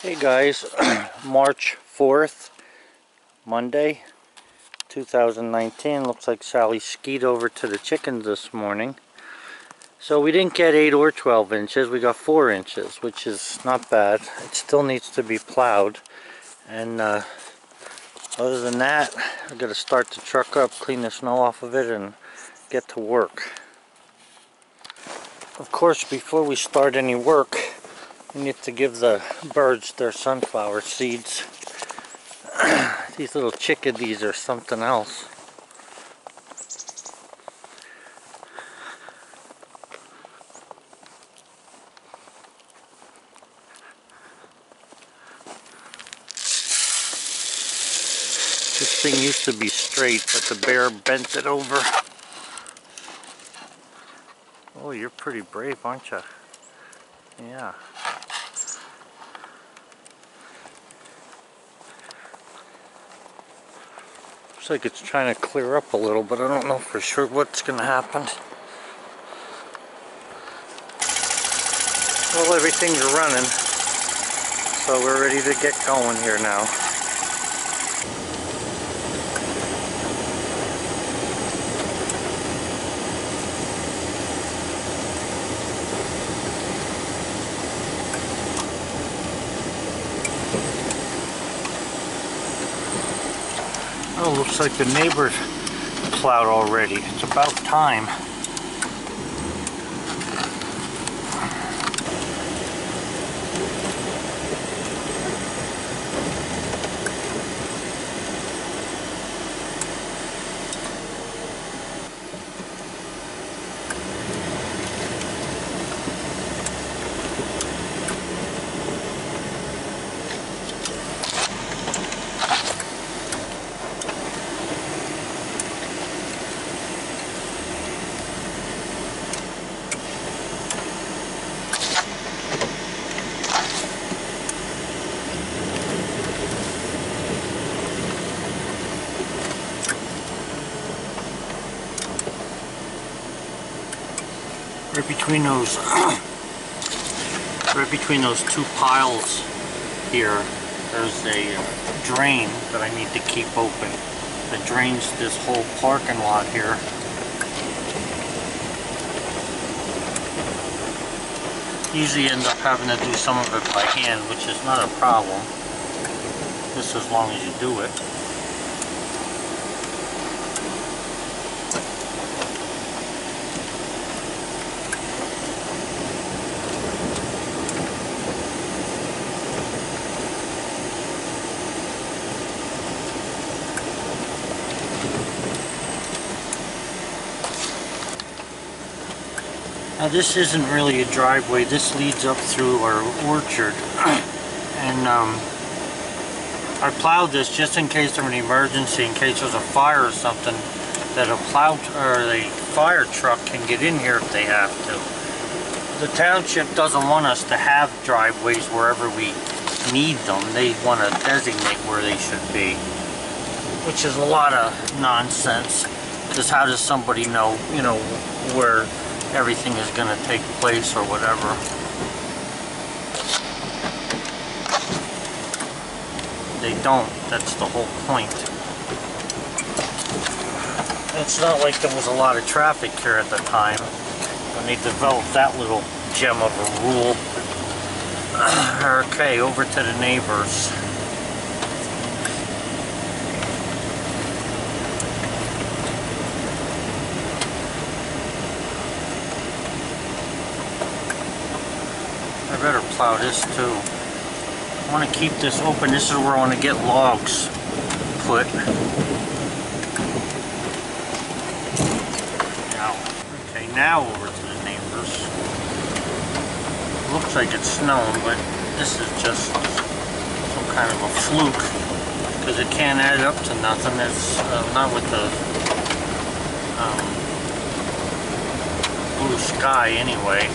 Hey guys, March 4th, Monday, 2019. Looks like Sally skied over to the chickens this morning. So we didn't get 8 or 12 inches, we got 4 inches, which is not bad. It still needs to be plowed. And other than that, I've got to start the truck up, clean the snow off of it, and get to work. Of course, before we start any work, we need to give the birds their sunflower seeds. These little chickadees are something else. This thing used to be straight, but the bear bent it over. Oh, you're pretty brave, aren't you? Yeah. Looks like it's trying to clear up a little, but I don't know for sure what's going to happen. Well, everything's running, so we're ready to get going here now. Oh, looks like the neighbors plowed already. It's about time. Right between those two piles here, there's a drain that I need to keep open. That drains this whole parking lot here. Usually end up having to do some of it by hand, which is not a problem, just as long as you do it. Now this isn't really a driveway, this leads up through our orchard, and I plowed this just in case there was an emergency, in case there's a fire or something, that a plow or a fire truck can get in here if they have to. The township doesn't want us to have driveways wherever we need them. They want to designate where they should be, which is a lot of nonsense, because how does somebody know, where everything is going to take place or whatever. They don't. That's the whole point. It's not like there was a lot of traffic here at the time when they developed that little gem of a rule. Okay, over to the neighbors. I better plow this too. I want to keep this open. This is where I want to get logs put. Now over to the neighbors. Looks like it's snowing, but this is just some kind of a fluke, because it can't add up to nothing. It's not with the blue sky anyway.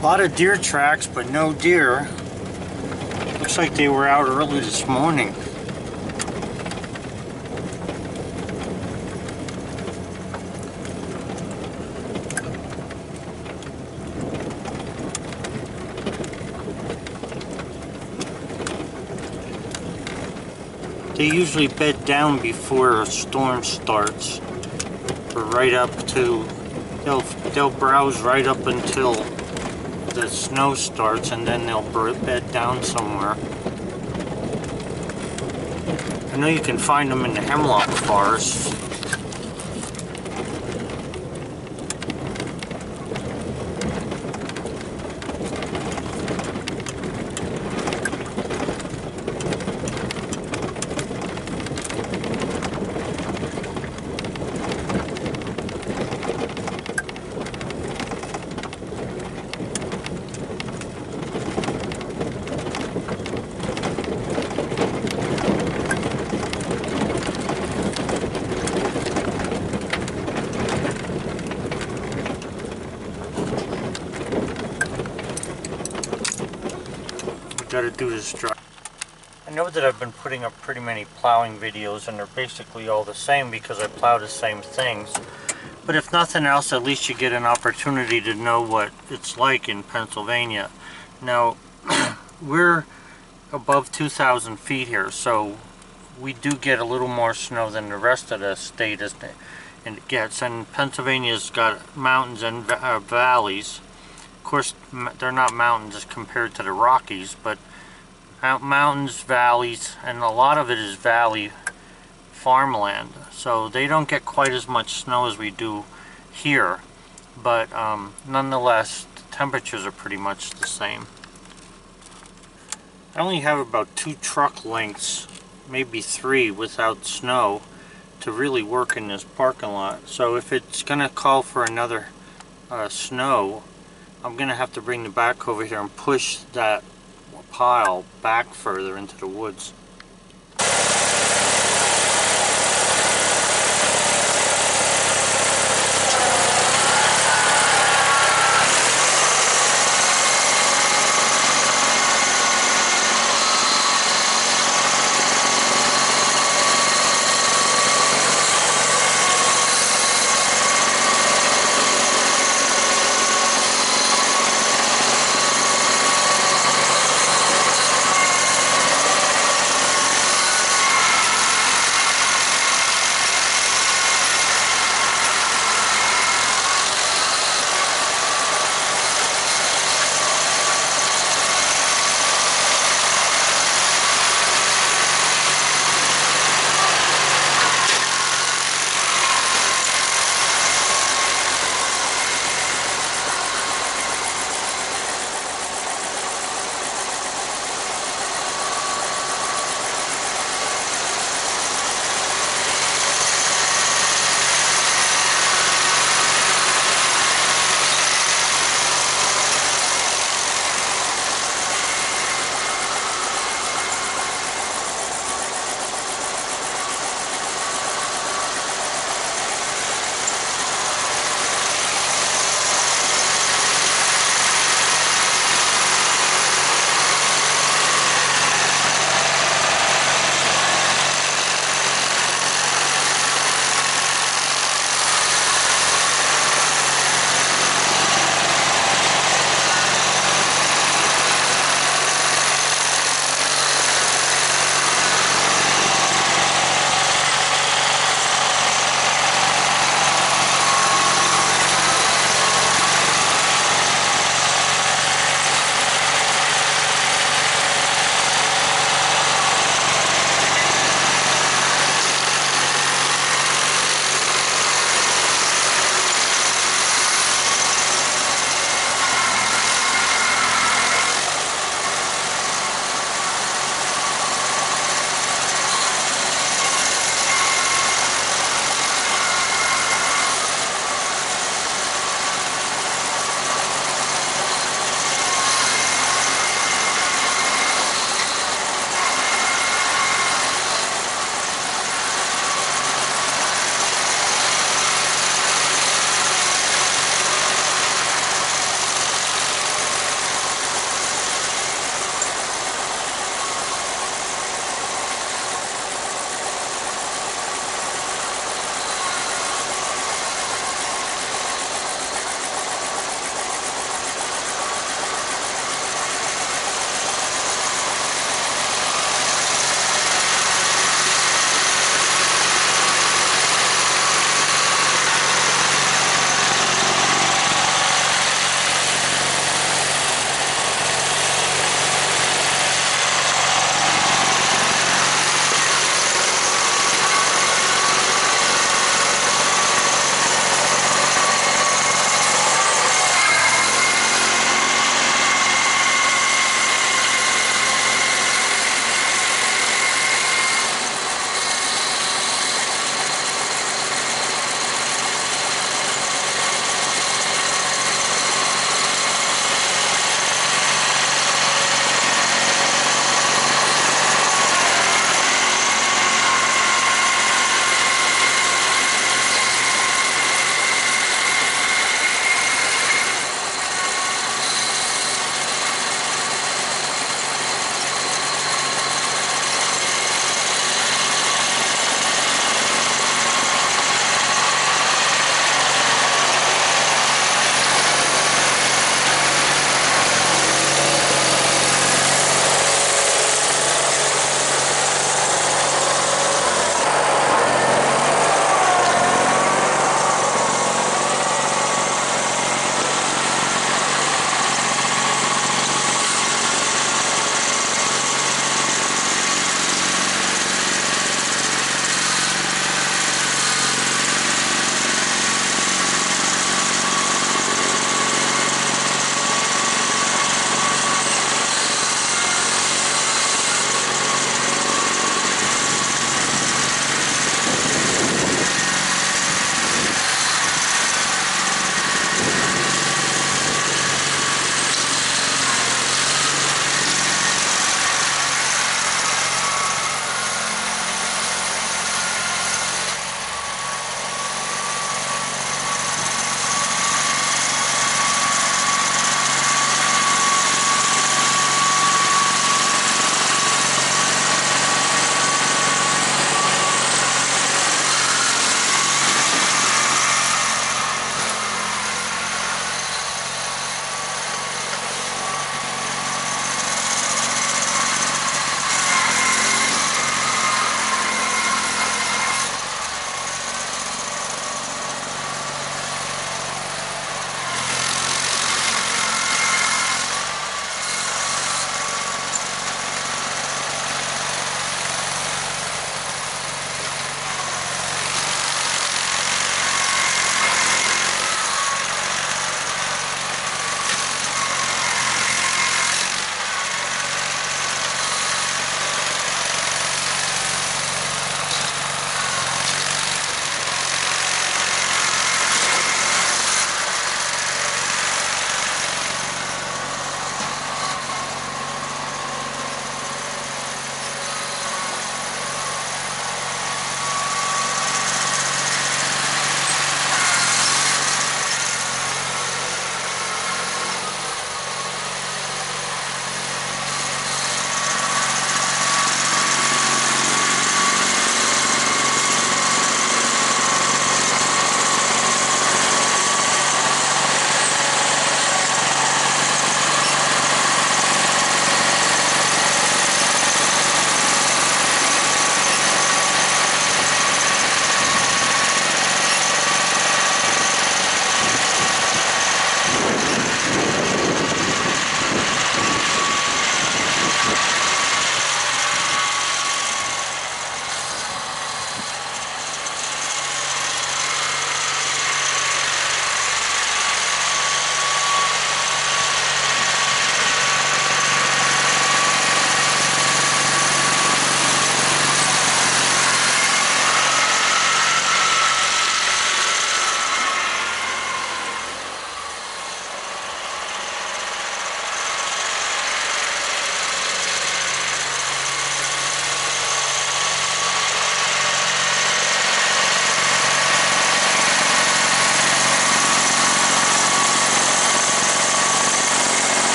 A lot of deer tracks, but no deer. Looks like they were out early this morning. They usually bed down before a storm starts, or right up to, they'll browse right up until the snow starts, and then they'll bed down somewhere. I know you can find them in the hemlock forests. Got to do this dry. I know that I've been putting up pretty many plowing videos, and they're basically all the same because I plow the same things. But if nothing else, at least you get an opportunity to know what it's like in Pennsylvania. Now, we're above 2,000 feet here, so we do get a little more snow than the rest of the state gets. And Pennsylvania's got mountains and valleys. Of course, they're not mountains as compared to the Rockies, but mountains, valleys, and a lot of it is valley farmland. So they don't get quite as much snow as we do here, but nonetheless, the temperatures are pretty much the same. I only have about 2 truck lengths, maybe 3 without snow, to really work in this parking lot. So if it's going to call for another snow, I'm going to have to bring the backhoe here and push that pile back further into the woods.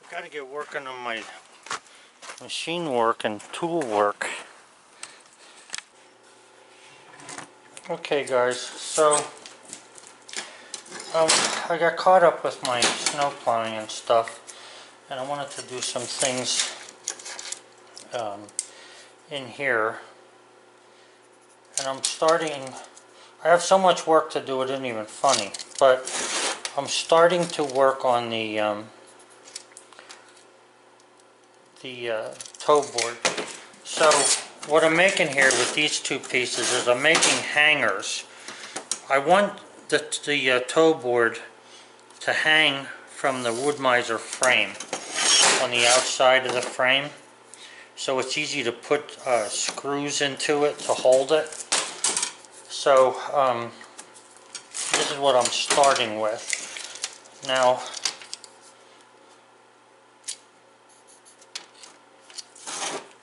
Got to get working on my machine work and tool work. Okay guys, so I got caught up with my snow plowing and stuff, and I wanted to do some things in here. And I have so much work to do it isn't even funny, but I'm starting to work on the toe board. So what I'm making here with these two pieces is I'm making hangers. I want the toe board to hang from the wood miser frame on the outside of the frame, so it's easy to put screws into it to hold it. So this is what I'm starting with. Now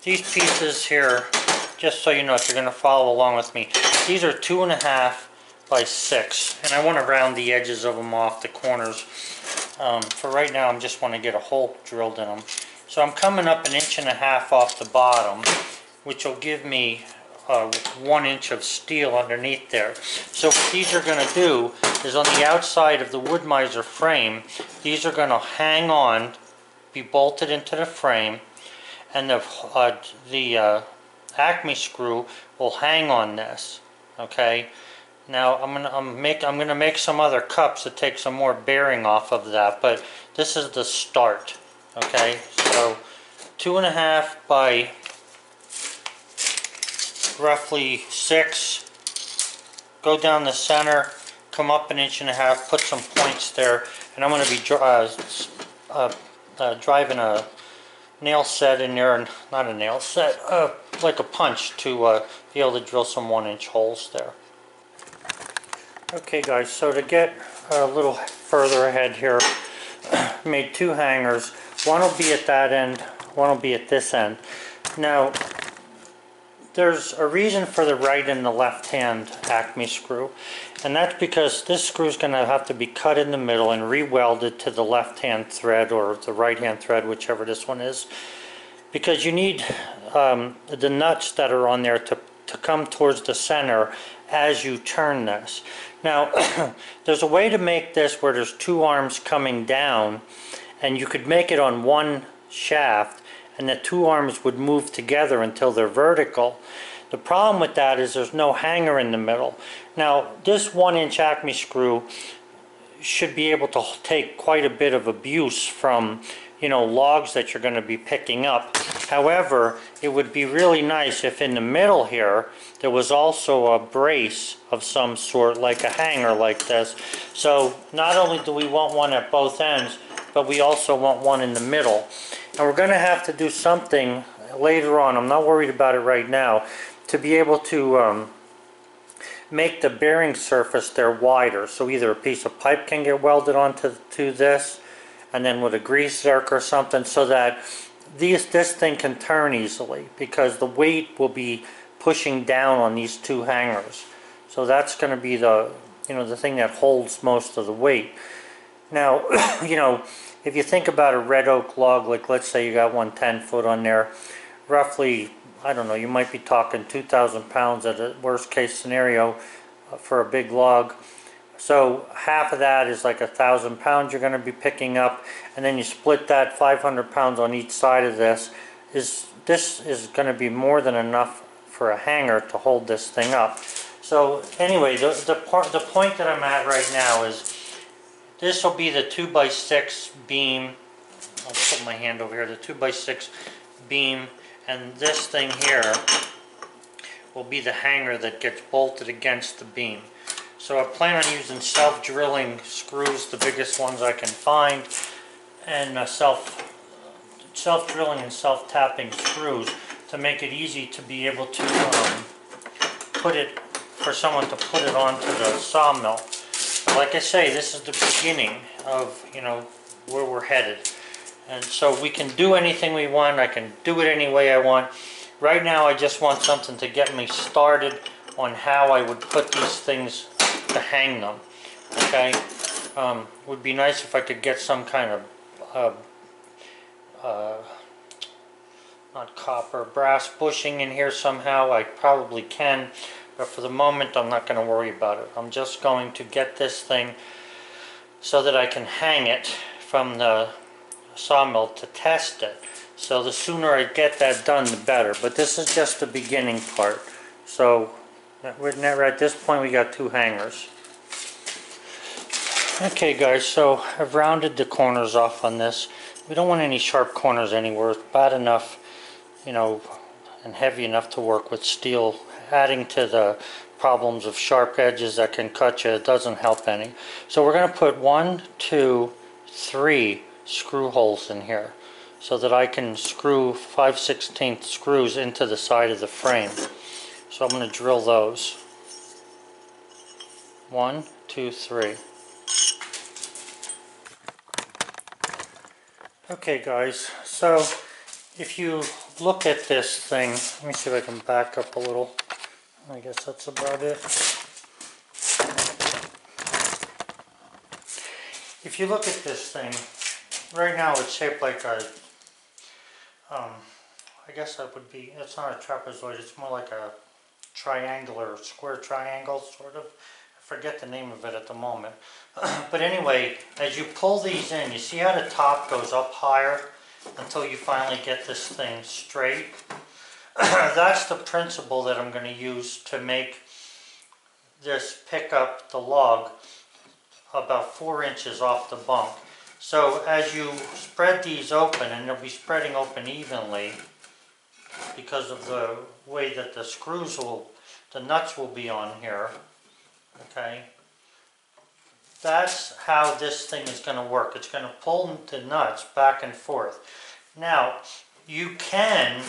these pieces here, just so you know if you're going to follow along with me, these are 2.5 by 6, and I want to round the edges of them off, the corners. For right now I just want to get a hole drilled in them. So I'm coming up 1.5 inches off the bottom, which will give me 1 inch of steel underneath there. So what these are going to do is on the outside of the wood miser frame, these are going to hang on, be bolted into the frame, and the Acme screw will hang on this. Okay. Now I'm gonna make some other cups to take some more bearing off of that, but this is the start. Okay. So 2.5 by roughly 6. Go down the center, come up 1.5 inches, put some points there, and I'm going to be driving a nail set in there, and not a nail set, like a punch to be able to drill some 1-inch holes there. Okay guys, so to get a little further ahead here, made 2 hangers. One will be at that end, one will be at this end. Now there's a reason for the right and the left hand Acme screw, and that's because this screw is going to have to be cut in the middle and re-welded to the left hand thread or the right hand thread, whichever this one is, because you need the nuts that are on there to come towards the center as you turn this. Now there's a way to make this where there's 2 arms coming down, and you could make it on one shaft, and the 2 arms would move together until they're vertical. The problem with that is there's no hanger in the middle. Now this 1-inch Acme screw should be able to take quite a bit of abuse from, you know, logs that you're going to be picking up. However, it would be really nice if in the middle here there was also a brace of some sort, like a hanger like this. So not only do we want one at both ends, but we also want one in the middle. And we're going to have to do something later on, I'm not worried about it right now, to be able to make the bearing surface there wider. So either a piece of pipe can get welded onto this, and then with a grease zerk or something, so that this thing can turn easily, because the weight will be pushing down on these 2 hangers. So that's going to be the thing that holds most of the weight. Now, you know, if you think about a red oak log, like let's say you got one 10-foot on there, roughly, I don't know, you might be talking 2,000 pounds at a worst case scenario for a big log. So half of that is like 1,000 pounds you're going to be picking up, and then you split that 500 pounds on each side of this. This is going to be more than enough for a hanger to hold this thing up. So anyway, the point that I'm at right now is this will be the 2x6 beam. I'll put my hand over here. The 2x6 beam, and this thing here will be the hanger that gets bolted against the beam. So I plan on using self-drilling screws, the biggest ones I can find, and self-drilling and self-tapping screws to make it easy to be able to for someone to put it onto the sawmill. Like I say, this is the beginning of, you know, where we're headed. And so we can do anything we want. I can do it any way I want. Right now I just want something to get me started on how I would put these things to hang them. Okay? Would be nice if I could get some kind of not copper, brass bushing in here somehow. I probably can, but for the moment I'm not going to worry about it. I'm just going to get this thing so that I can hang it from the sawmill to test it. So the sooner I get that done, the better. But this is just the beginning part. So we're at this point we got 2 hangers. Okay guys, so I've rounded the corners off on this. We don't want any sharp corners anywhere. It's bad enough, you know, and heavy enough to work with steel. Adding to the problems of sharp edges that can cut you, it doesn't help any. So we're going to put 1, 2, 3 screw holes in here so that I can screw 5/16 screws into the side of the frame. So I'm going to drill those. 1, 2, 3. Okay guys, so if you look at this thing, let me see if I can back up a little. I guess that's about it. If you look at this thing, right now it's shaped like a, I guess that would be, it's not a trapezoid, it's more like a triangular, square triangle sort of. I forget the name of it at the moment. But anyway, as you pull these in, you see how the top goes up higher until you finally get this thing straight? That's the principle that I'm going to use to make this pick up the log about 4 inches off the bunk. So as you spread these open, and they'll be spreading open evenly because of the way that the screws will, the nuts will be on here, okay? That's how this thing is going to work. It's going to pull the nuts back and forth. Now, you can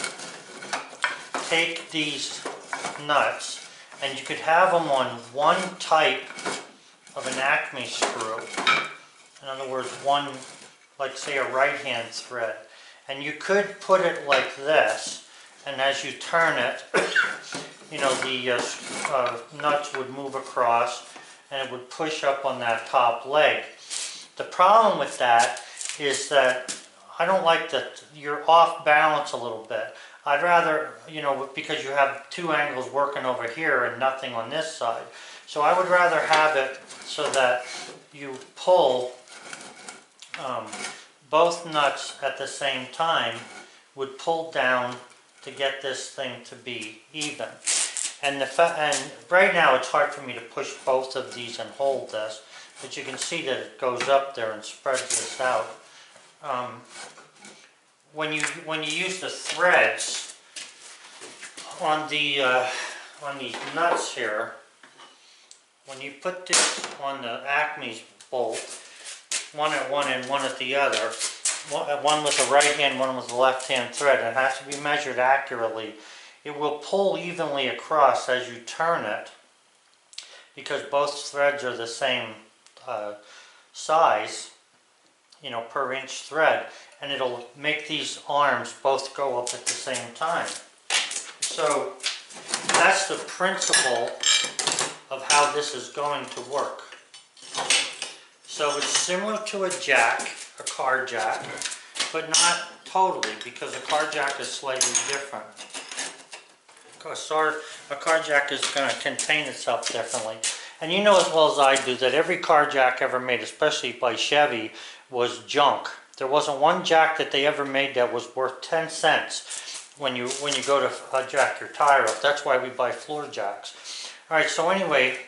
take these nuts and you could have them on one type of an Acme screw. In other words, one, like say a right-hand thread. And you could put it like this, and as you turn it, you know, the nuts would move across and it would push up on that top leg. The problem with that is that I don't like that you're off balance a little bit. I'd rather, you know, because you have 2 angles working over here and nothing on this side. So I would rather have it so that you pull both nuts at the same time, would pull down to get this thing to be even. And right now it's hard for me to push both of these and hold this, but you can see that it goes up there and spreads this out. When you use the threads on these nuts here, when you put this on the Acme's bolt, one at one end, one at the other, one with the right hand, one with the left hand thread, it has to be measured accurately. It will pull evenly across as you turn it because both threads are the same size, you know, per inch thread, and it'll make these arms both go up at the same time. So that's the principle of how this is going to work. So it's similar to a jack, a car jack, but not totally, because a car jack is slightly different. A car jack is going to contain itself differently. And you know as well as I do that every car jack ever made, especially by Chevy, was junk. There wasn't one jack that they ever made that was worth 10 cents when you go to jack your tire up. That's why we buy floor jacks. Alright, so anyway,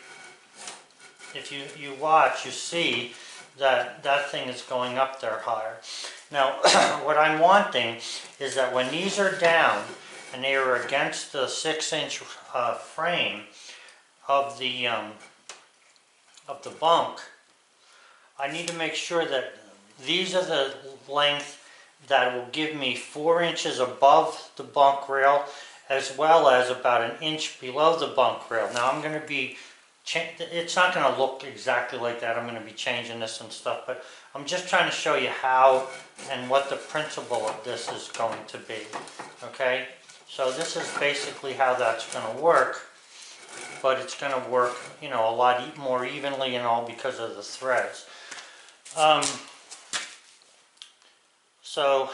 if you watch, you see that that thing is going up there higher. Now, what I'm wanting is that when these are down, and they are against the 6-inch frame of the bunk, I need to make sure that these are the length that will give me 4 inches above the bunk rail, as well as about 1 inch below the bunk rail. Now I'm going to be, it's not going to look exactly like that, I'm going to be changing this and stuff, but I'm just trying to show you how and what the principle of this is going to be, okay? So this is basically how that's going to work, but it's going to work, you know, a lot more evenly and all because of the threads. So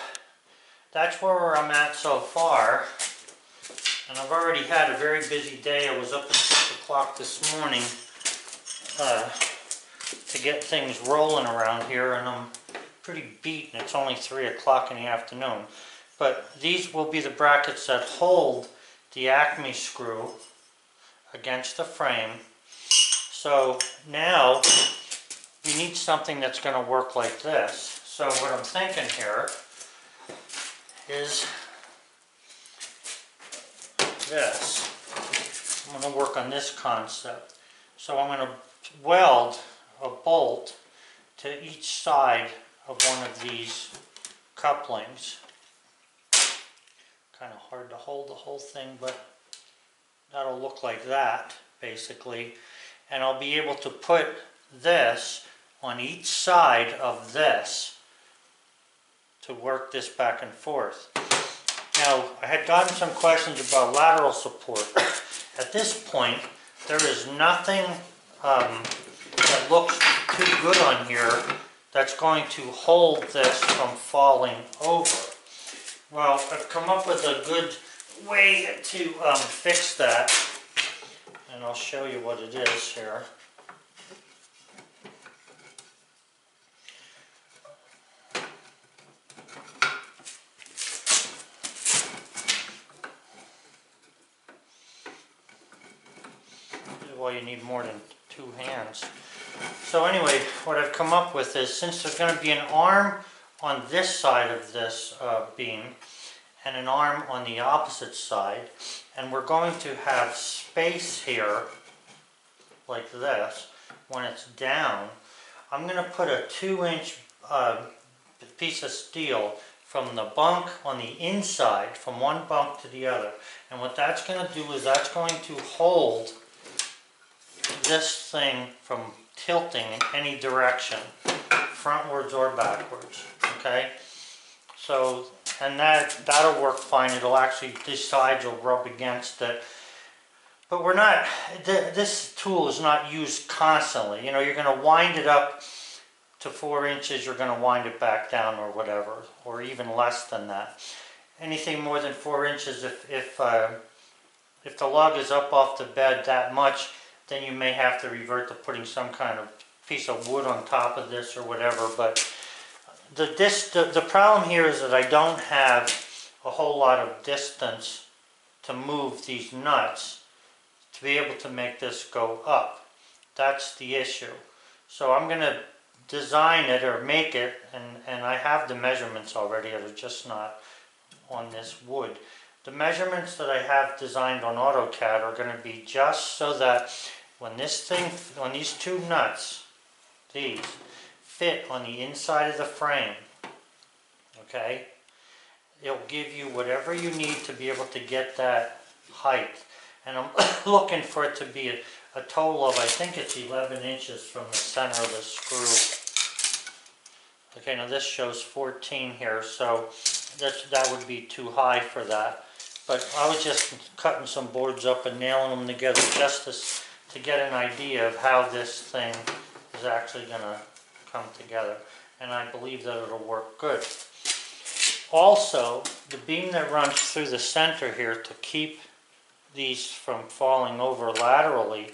that's where I'm at so far. And I've already had a very busy day. I was up at 6 o'clock this morning to get things rolling around here, and I'm pretty beat, and it's only 3 o'clock in the afternoon. But these will be the brackets that hold the Acme screw against the frame. So now you need something that's going to work like this. So what I'm thinking here is this. I'm going to work on this concept. So I'm going to weld a bolt to each side of one of these couplings. Kind of hard to hold the whole thing, but that'll look like that basically. And I'll be able to put this on each side of this to work this back and forth. Now, I had gotten some questions about lateral support. At this point, there is nothing that looks too good on here that's going to hold this from falling over. Well, I've come up with a good way to fix that, and I'll show you what it is here. Well, you need more than 2 hands. So anyway, what I've come up with is, since there's going to be an arm on this side of this beam and an arm on the opposite side, and we're going to have space here like this when it's down, I'm going to put a 2-inch piece of steel from the bunk on the inside, from one bunk to the other. And what that's going to do is that's going to hold this thing from tilting in any direction, frontwards or backwards. Okay, so, and that'll work fine. It'll actually, these sides will rub against it. But we're not, this tool is not used constantly. You know, you're going to wind it up to 4 inches, you're going to wind it back down or whatever, or even less than that. Anything more than 4 inches, if the lug is up off the bed that much, then you may have to revert to putting some kind of piece of wood on top of this or whatever. But the problem here is that I don't have a whole lot of distance to move these nuts to be able to make this go up. That's the issue. So I'm going to design it or make it, and I have the measurements already, they're just not on this wood. The measurements that I have designed on AutoCAD are going to be just so that when this thing, when these 2 nuts, these, fit on the inside of the frame, okay, it'll give you whatever you need to be able to get that height. And I'm looking for it to be a total of, I think it's 11 inches from the center of the screw. Okay, now this shows 14 here, so that would be too high for that. But I was just cutting some boards up and nailing them together just to get an idea of how this thing is actually going to come together. And I believe that it'll work good. Also, the beam that runs through the center here to keep these from falling over laterally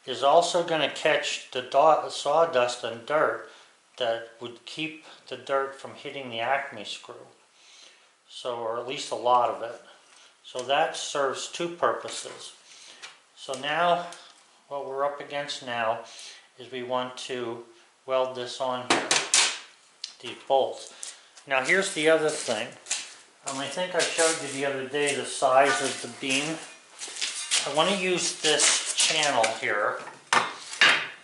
is also going to catch the sawdust and dirt that would keep the dirt from hitting the Acme screw. So, or at least a lot of it. So that serves 2 purposes. So now, what we're up against now is we want to weld this on here, these bolts. Now here's the other thing. I think I showed you the other day the size of the beam. I want to use this channel here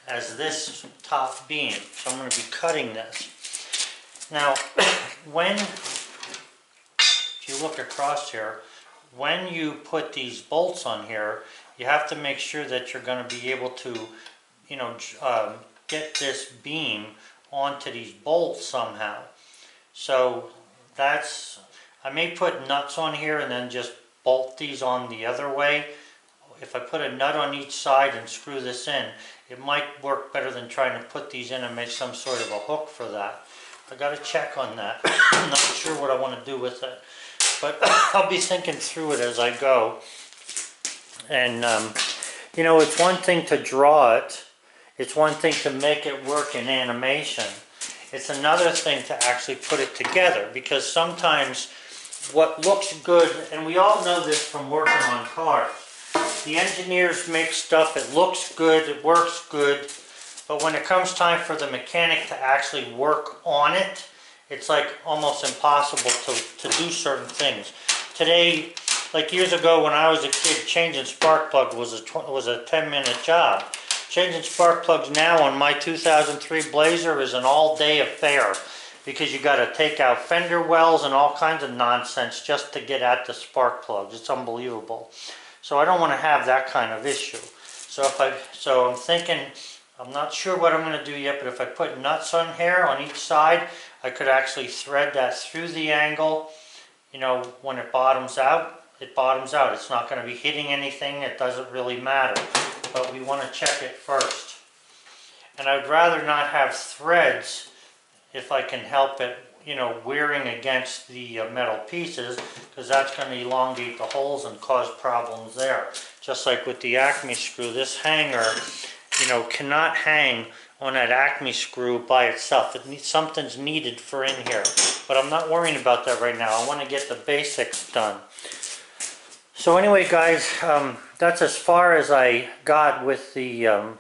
as this top beam. So I'm going to be cutting this. Now, if you look across here, when you put these bolts on here, you have to make sure that you're going to be able to, you know, get this beam onto these bolts somehow. So that's, I may put nuts on here and then just bolt these on the other way. If I put a nut on each side and screw this in, it might work better than trying to put these in and make some sort of a hook for that. I got to check on that. I'm not sure what I want to do with it, but I'll be thinking through it as I go. And you know, it's one thing to draw it. It's one thing to make it work in animation. It's another thing to actually put it together, because sometimes what looks good, and we all know this from working on cars, the engineers make stuff, it looks good, it works good, but when it comes time for the mechanic to actually work on it, it's like almost impossible to do certain things. Today, like years ago when I was a kid, changing spark plug was a 10-minute job. Changing spark plugs now on my 2003 Blazer is an all-day affair, because you got to take out fender wells and all kinds of nonsense just to get at the spark plugs. It's unbelievable. So I don't want to have that kind of issue. So I'm thinking, I'm not sure what I'm going to do yet, but if I put nuts on here on each side, I could actually thread that through the angle. You know, when it bottoms out, it bottoms out. It's not going to be hitting anything. It doesn't really matter. But we want to check it first. And I'd rather not have threads, if I can help it, you know, wearing against the metal pieces, because that's going to elongate the holes and cause problems there. Just like with the Acme screw, this hanger, you know, cannot hang on that Acme screw by itself. Something's needed for in here. But I'm not worrying about that right now. I want to get the basics done. So anyway, guys, that's as far as I got with the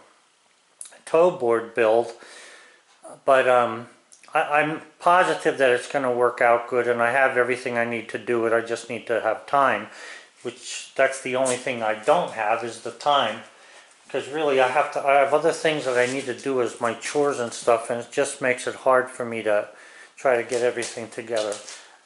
toe board build. But I'm positive that it's going to work out good, and I have everything I need to do it. I just need to have time, which that's the only thing I don't have, is the time. Because really I have other things that I need to do as my chores and stuff, and it just makes it hard for me to try to get everything together.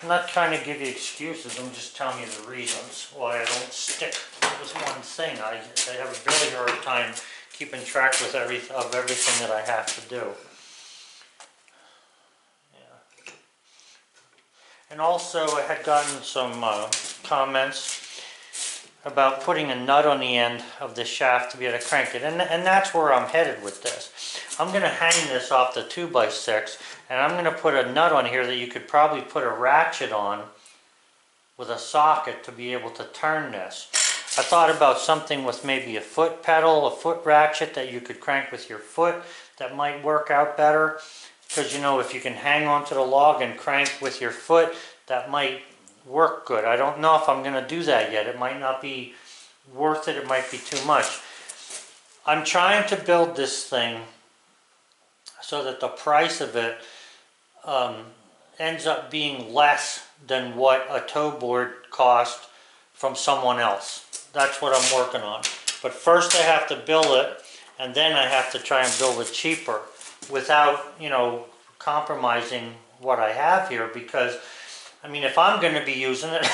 I'm not trying to give you excuses, I'm just telling you the reasons why I don't stick with one thing. I have a very hard time keeping track with everything that I have to do. Yeah. And also I had gotten some comments about putting a nut on the end of the shaft to be able to crank it, and that's where I'm headed with this. I'm going to hang this off the 2x6, and I'm going to put a nut on here that you could probably put a ratchet on with a socket to be able to turn this. I thought about something with maybe a foot pedal, a foot ratchet that you could crank with your foot. That might work out better, because you know, if you can hang onto the log and crank with your foot, that might work good. I don't know if I'm going to do that yet. It might not be worth it. It might be too much. I'm trying to build this thing so that the price of it ends up being less than what a toe board cost from someone else. That's what I'm working on. But first I have to build it, and then I have to try and build it cheaper without, you know, compromising what I have here, because I mean, if I'm going to be using it,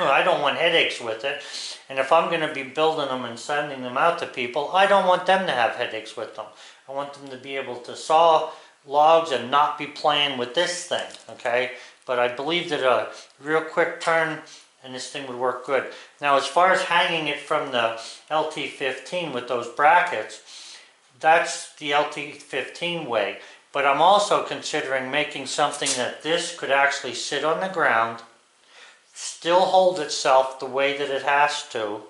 I don't want headaches with it. And if I'm going to be building them and sending them out to people, I don't want them to have headaches with them. I want them to be able to saw logs and not be playing with this thing, okay? But I believe that a real quick turn and this thing would work good. Now, as far as hanging it from the LT15 with those brackets, that's the LT15 way. But I'm also considering making something that this could actually sit on the ground, still hold itself the way that it has to,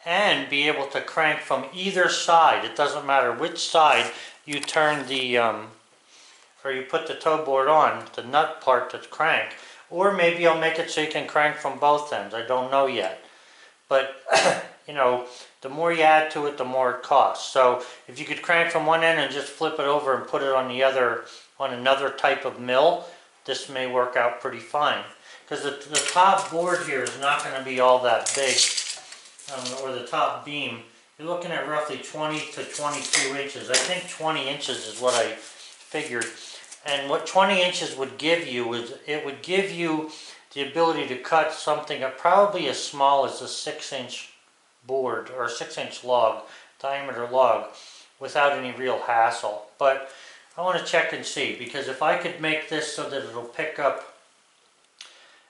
and be able to crank from either side. It doesn't matter which side you turn the, or you put the toe board on, the nut part to crank. Or maybe I'll make it so you can crank from both ends. I don't know yet. But, you know, the more you add to it, the more it costs. So if you could crank from one end and just flip it over and put it on the other, on another type of mill, this may work out pretty fine. Because the top board here is not going to be all that big, or the top beam. You're looking at roughly 20 to 22 inches. I think 20 inches is what I figured. And what 20 inches would give you is, it would give you the ability to cut something probably as small as a 6-inch board or a 6-inch log, diameter log, without any real hassle. But I want to check and see, because if I could make this so that it'll pick up,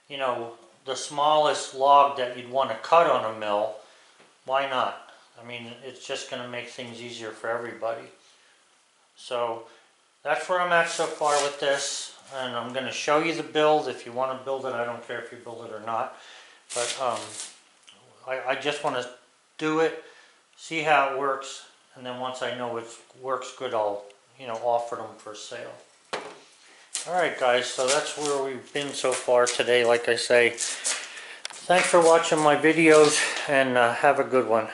you know, the smallest log that you'd want to cut on a mill, why not? I mean, it's just going to make things easier for everybody. So that's where I'm at so far with this, and I'm going to show you the build. If you want to build it, I don't care if you build it or not, but I just want to do it, see how it works, and then once I know it works good, I'll offer them for sale. Alright guys, so that's where we've been so far today. Like I say, thanks for watching my videos, and have a good one.